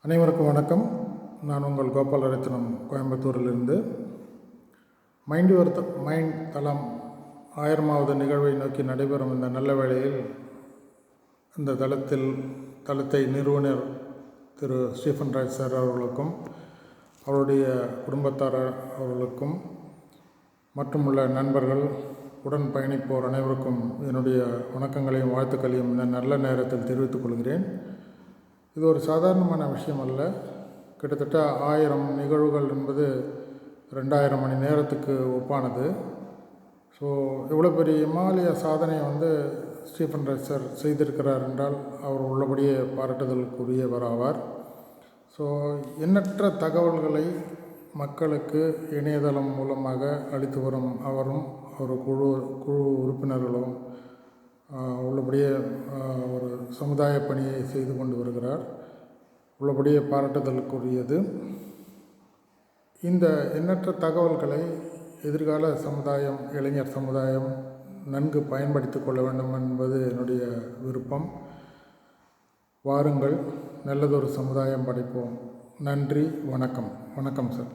அனைவருக்கும் வணக்கம். நான் உங்கள் கோபாலரத்னம், கோயம்புத்தூரிலிருந்து. மைண்ட் தளம் 1000வது நிகழ்வை நோக்கி நடைபெறும் இந்த நல்ல வேளையில் இந்த தளத்தை நிறுவனர் திரு ஸ்டீஃபன் ராஜ் சார் அவர்களுக்கும் அவருடைய குடும்பத்தார் அவர்களுக்கும் மற்றும் உள்ள நண்பர்கள், உடன் பயணிப்போர் அனைவருக்கும் என்னுடைய வணக்கங்களையும் வாழ்த்துக்களையும் இந்த நல்ல நேரத்தில் தெரிவித்துக் கொள்கிறேன். இது ஒரு சாதாரணமான விஷயம் அல்ல. கிட்டத்தட்ட 1000 நிகழ்வுகள் என்பது 2000 மணி நேரத்துக்கு ஒப்பானது. ஸோ இவ்வளோ பெரிய இமாலய சாதனையை ஸ்டீஃபன் ராஜ் சார் செய்திருக்கிறார் என்றால் அவர் உள்ளபடியே பாராட்டுதலுக்குரியவர் ஆவார். ஸோ எண்ணற்ற தகவல்களை மக்களுக்கு இணையதளம் மூலமாக அளித்து வரும் அவரும் அவர் குழு உறுப்பினர்களும் உள்ளபடியே ஒரு சமுதாய பணியை செய்து கொண்டு வருகிறார். உள்ளபடியே பாராட்டுதலுக்குரியது. இந்த எண்ணற்ற தகவல்களை எதிர்கால சமுதாயம், இளைஞர் சமுதாயம் நன்கு பயன்படுத்தி கொள்ள வேண்டும் என்பது என்னுடைய விருப்பம். வாருங்கள், நல்லதொரு சமுதாயம் படைப்போம். நன்றி, வணக்கம். வணக்கம் சார்.